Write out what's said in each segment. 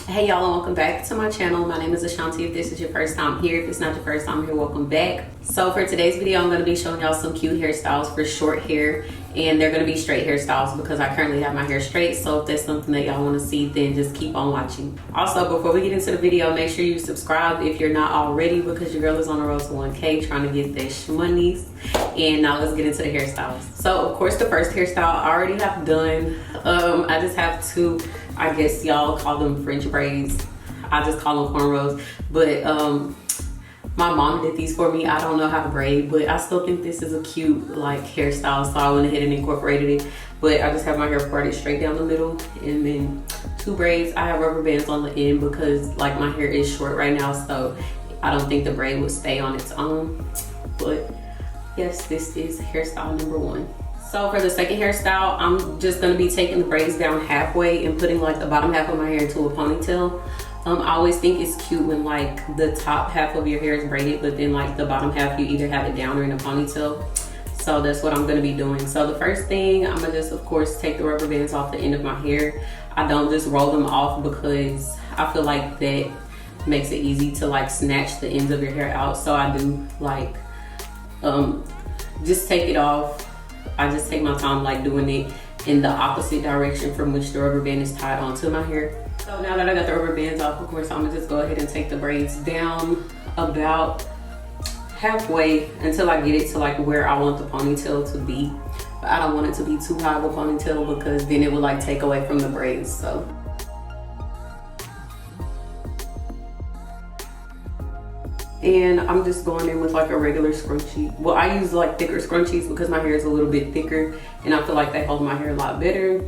Hey y'all, and welcome back to my channel. My name is Ashanti. If this is your first time here, if it's not your first time here, welcome back. So for today's video, I'm going to be showing y'all some cute hairstyles for short hair, and they're going to be straight hairstyles because I currently have my hair straight. So if that's something that y'all want to see, then just keep on watching. Also, before we get into the video, make sure you subscribe if you're not already, because your girl is on the road to 1K trying to get that shmoney's. And now let's get into the hairstyles. So of course, the first hairstyle I already have done. I just have to, I guess y'all call them French braids. I just call them cornrows. But my mom did these for me. I don't know how to braid, but I still think this is a cute like hairstyle, so I went ahead and incorporated it. But I just have my hair parted straight down the middle, and then two braids. I have rubber bands on the end because like my hair is short right now, so I don't think the braid would stay on its own. But yes, this is hairstyle number one. So for the second hairstyle, I'm just gonna be taking the braids down halfway and putting like the bottom half of my hair into a ponytail. I always think it's cute when like the top half of your hair is braided, but then like the bottom half, you either have it down or in a ponytail. So that's what I'm gonna be doing. So the first thing, I'm gonna just of course take the rubber bands off the end of my hair. I don't just roll them off because I feel like that makes it easy to like snatch the ends of your hair out. So I do like just take it off. I just take my time like doing it in the opposite direction from which the rubber band is tied onto my hair. So now that I got the rubber bands off, of course, I'm gonna just go ahead and take the braids down about halfway until I get it to like where I want the ponytail to be. But I don't want it to be too high of a ponytail because then it would like take away from the braids. So. And I'm just going in with like a regular scrunchie. Well, I use like thicker scrunchies because my hair is a little bit thicker and I feel like they hold my hair a lot better.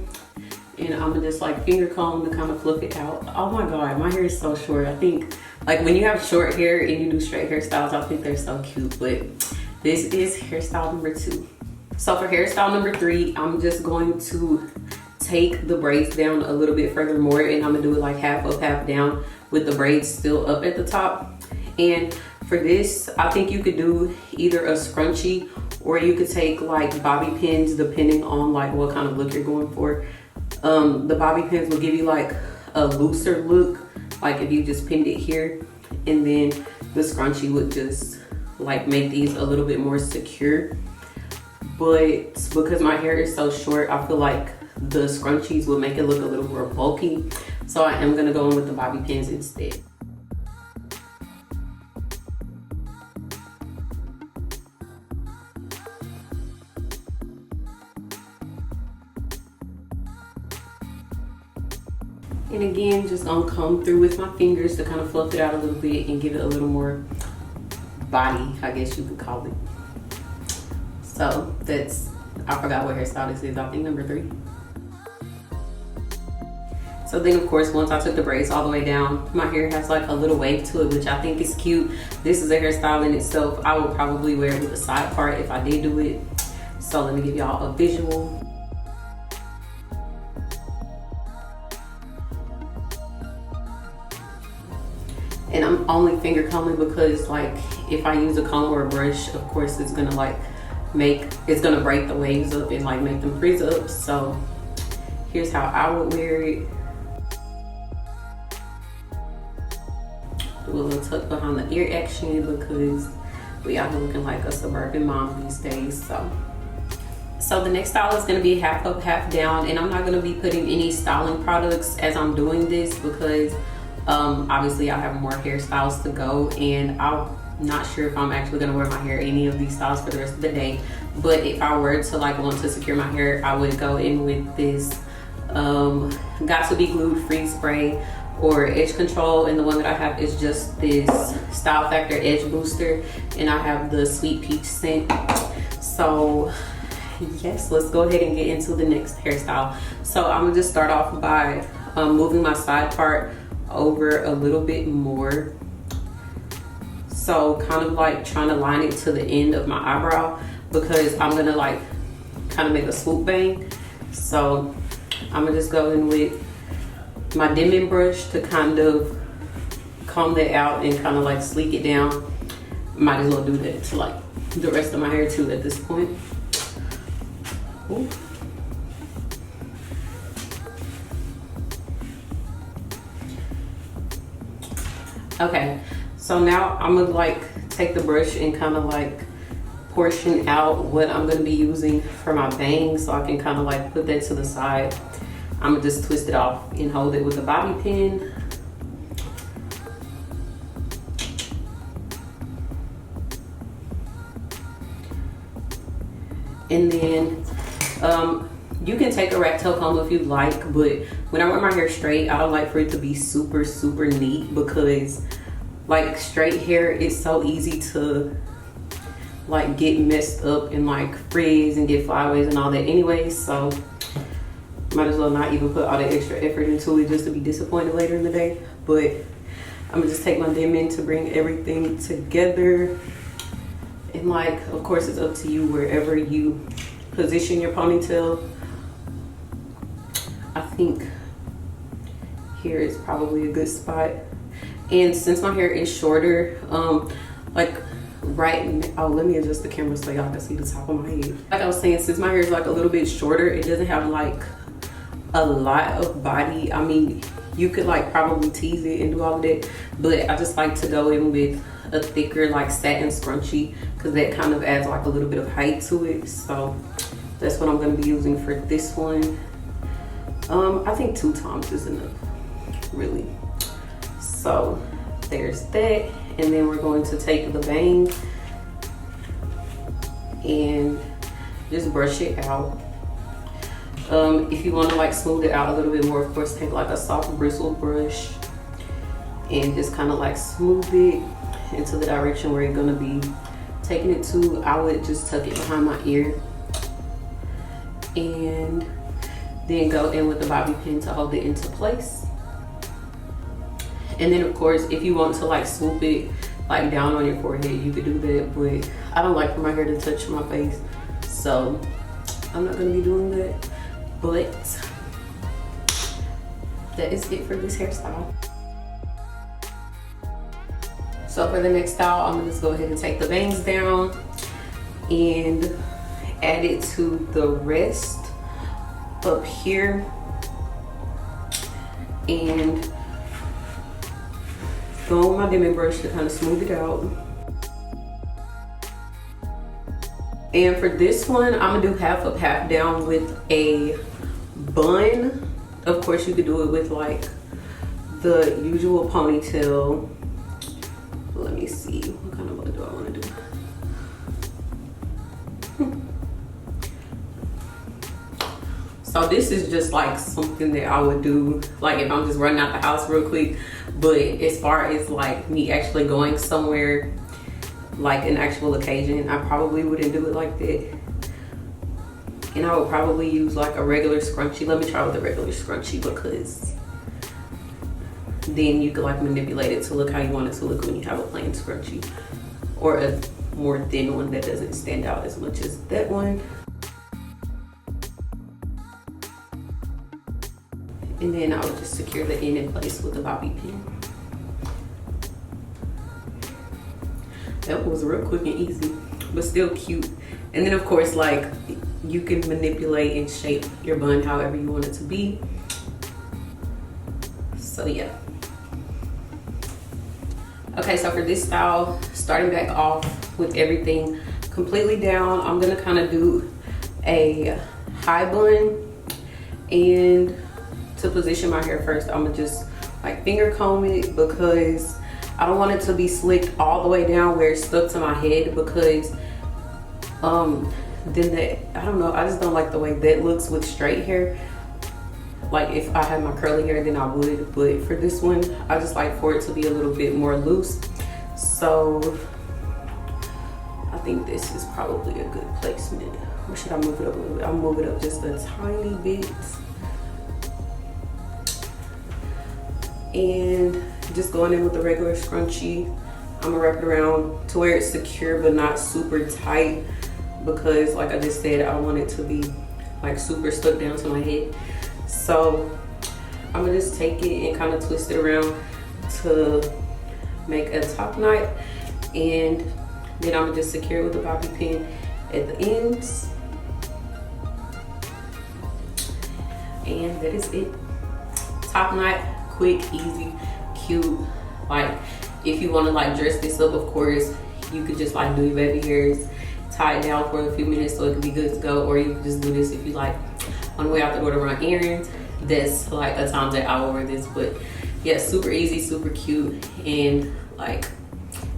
And I'm gonna just like finger comb to kind of fluff it out. Oh my God, my hair is so short. I think like when you have short hair and you do straight hairstyles, I think they're so cute. But this is hairstyle number two. So for hairstyle number three, I'm just going to take the braids down a little bit further more, and I'm gonna do it like half up, half down with the braids still up at the top. And for this, I think you could do either a scrunchie or you could take like bobby pins depending on like what kind of look you're going for. The bobby pins will give you like a looser look, like if you just pinned it here, and then the scrunchie would just like make these a little bit more secure. But because my hair is so short, I feel like the scrunchies will make it look a little more bulky. So I am gonna go in with the bobby pins instead. And again, just gonna come through with my fingers to kind of fluff it out a little bit and give it a little more body, I guess you could call it. So that's, I forgot what hairstyle this is, I think number three. So then of course, once I took the braids all the way down, my hair has like a little wave to it, which I think is cute. This is a hairstyle in itself. I would probably wear it with a side part if I did do it. So let me give y'all a visual. And I'm only finger combing because like if I use a comb or a brush, of course it's gonna like it's gonna break the waves up and like make them freeze up. So here's how I would wear it. Do a little tuck behind the ear action because we out here looking like a suburban mom these days. So the next style is gonna be half up, half down, and I'm not gonna be putting any styling products as I'm doing this because obviously I have more hairstyles to go, and I'm not sure if I'm actually gonna wear my hair any of these styles for the rest of the day. But if I were to like want to secure my hair, I would go in with this Got To Be Glued Freeze Spray or Edge Control, and the one that I have is just this Style Factor Edge Booster, and I have the Sweet Peach scent. So yes, let's go ahead and get into the next hairstyle. So I'm gonna just start off by moving my side part over a little bit more, so kind of like trying to line it to the end of my eyebrow because I'm gonna like kind of make a swoop bang. So I'm gonna just go in with my dimming brush to kind of comb that out and kind of like sleek it down. Might as well do that to like the rest of my hair too at this point. Ooh. Okay, so now I'm gonna like take the brush and kind of like portion out what I'm gonna be using for my bangs, so I can kind of like put that to the side. I'm gonna just twist it off and hold it with a bobby pin. And then you can take a rat tail comb if you like, but when I wear my hair straight, I don't like for it to be super neat, because like straight hair is so easy to like get messed up and like frizz and get flyaways and all that anyway. So might as well not even put all the extra effort into it just to be disappointed later in the day. But I'm gonna just take my Denman to bring everything together. And like, of course, it's up to you wherever you position your ponytail. I think here is probably a good spot. And since my hair is shorter, like right, oh, let me adjust the camera so y'all can see the top of my head. Like I was saying, since my hair is like a little bit shorter, it doesn't have like a lot of body. I mean, you could like probably tease it and do all of that, but I just like to go in with a thicker like satin scrunchie, because that kind of adds like a little bit of height to it. So that's what I'm going to be using for this one. I think 2 times is enough, really. So there's that. And then we're going to take the bang and just brush it out. If you want to like smooth it out a little bit more, of course, take like a soft bristle brush and just kind of like smooth it into the direction where you're going to be taking it to. I would just tuck it behind my ear and then go in with the bobby pin to hold it into place. And then of course, if you want to like swoop it like down on your forehead, you could do that, but I don't like for my hair to touch my face, so I'm not going to be doing that. But that is it for this hairstyle. So for the next style, I'm gonna just go ahead and take the bangs down and add it to the rest up here, and go with my Denman brush to kind of smooth it out. And for this one, I'm gonna do half up, half down with a bun. Of course, you could do it with like the usual ponytail. Let me see, what kind of bun do I want to do? So this is just like something that I would do like if I'm just running out the house real quick. But as far as like me actually going somewhere, like an actual occasion, I probably wouldn't do it like that. And I would probably use like a regular scrunchie. Let me try with a regular scrunchie, because then you could like manipulate it to look how you want it to look when you have a plain scrunchie, or a more thin one that doesn't stand out as much as that one. And then I would just secure the end in place with a bobby pin. That was real quick and easy, but still cute. And then of course, like, you can manipulate and shape your bun however you want it to be. So yeah. Okay, so for this style, starting back off with everything completely down, I'm gonna kind of do a high bun. And to position my hair first, I'm gonna just like finger comb it, because I don't want it to be slicked all the way down where it's stuck to my head, because then that, I don't know, I just don't like the way that looks with straight hair. Like if I had my curly hair, then I would, but for this one, I just like for it to be a little bit more loose. So I think this is probably a good placement. Or should I move it up a little bit? I'll move it up just a tiny bit. And just going in with the regular scrunchie, I'm gonna wrap it around to where it's secure but not super tight, because like I just said, I don't want it to be like super stuck down to my head. So I'm gonna just take it and kind of twist it around to make a top knot, and then I'm gonna just secure it with a bobby pin at the ends. And that is it. Top knot, quick, easy, cute. Like, If you want to like dress this up, of course, you could just like do your baby hairs, tie it down for a few minutes so it can be good to go, or you can just do this if you like on the way out the door to run errands. That's like a time that I will wear this. But yeah, super easy, super cute, and like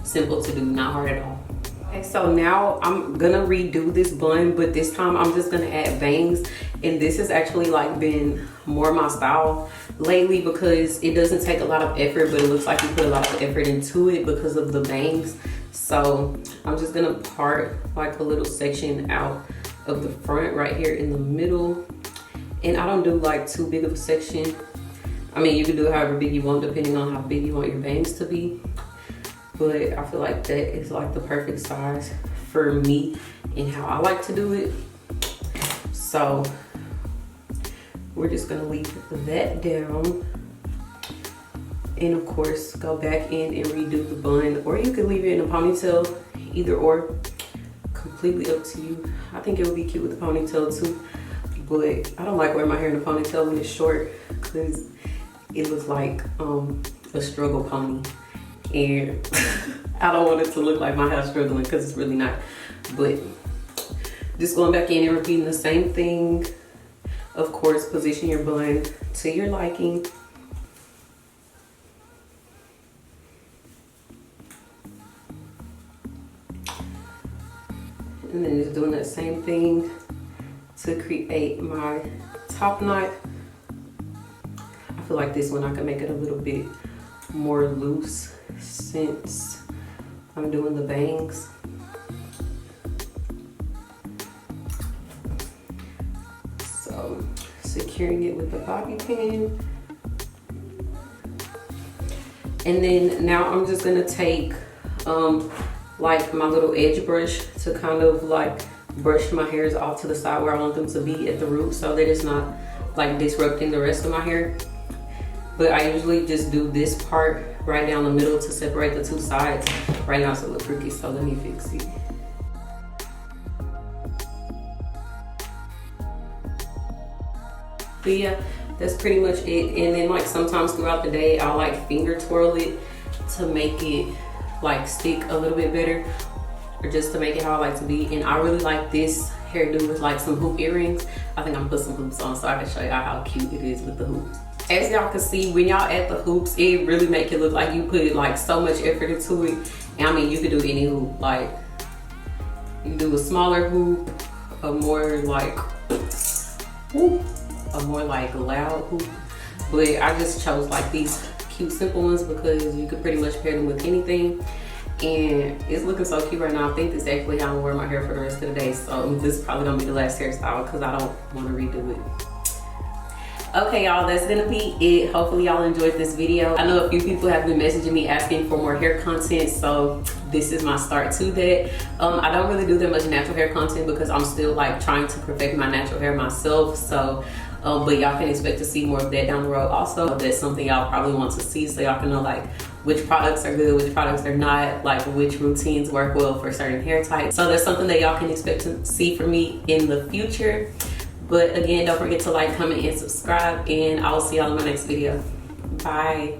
simple to do, not hard at all. Okay, so now I'm gonna redo this bun, but this time I'm just gonna add bangs, and this has actually like been more my style lately because it doesn't take a lot of effort, but it looks like you put a lot of effort into it because of the bangs. So I'm just gonna part like a little section out of the front right here in the middle, and I don't do like too big of a section. I mean, you can do however big you want depending on how big you want your bangs to be, but I feel like that is like the perfect size for me and how I like to do it. So we're just gonna leave that down, and of course go back in and redo the bun, or you could leave it in a ponytail, either or, completely up to you. I think it would be cute with a ponytail too, but I don't like wearing my hair in a ponytail when it's short because it looks like a struggle pony, and I don't want it to look like my hair struggling because it's really not. But just going back in and repeating the same thing. Of course, position your bun to your liking. And then just doing that same thing to create my top knot. I feel like this one I can make it a little bit more loose since I'm doing the bangs. So securing it with the bobby pin. And then now I'm just gonna take like my little edge brush to kind of like brush my hairs off to the side where I want them to be at the root, so that it's not like disrupting the rest of my hair. But I usually just do this part right down the middle to separate the two sides. Right now it's a little crooked, so let me fix it. But yeah, that's pretty much it. And then like sometimes throughout the day, I'll like finger twirl it to make it like stick a little bit better, or just to make it how I like to be. And I really like this hairdo with like some hoop earrings. I think I'm gonna put some hoops on so I can show y'all how cute it is with the hoops. As y'all can see, when y'all add the hoops, it really make it look like you put like so much effort into it. And I mean, you could do any hoop. Like you do a smaller hoop, a more like whoop, a more like loud hoop. But I just chose like these cute simple ones because you could pretty much pair them with anything. And it's looking so cute right now. I think this is actually how I'm gonna wear my hair for the rest of the day. So this is probably gonna be the last hairstyle because I don't want to redo it. Okay, y'all, that's gonna be it. Hopefully y'all enjoyed this video. I know a few people have been messaging me asking for more hair content, so this is my start to that. I don't really do that much natural hair content because I'm still like trying to perfect my natural hair myself. So but y'all can expect to see more of that down the road. Also, that's something y'all probably want to see, so y'all can know like which products are good, which products are not, like which routines work well for certain hair types. So that's something that y'all can expect to see from me in the future. But again, don't forget to like, comment, and subscribe, and I will see y'all in my next video. Bye.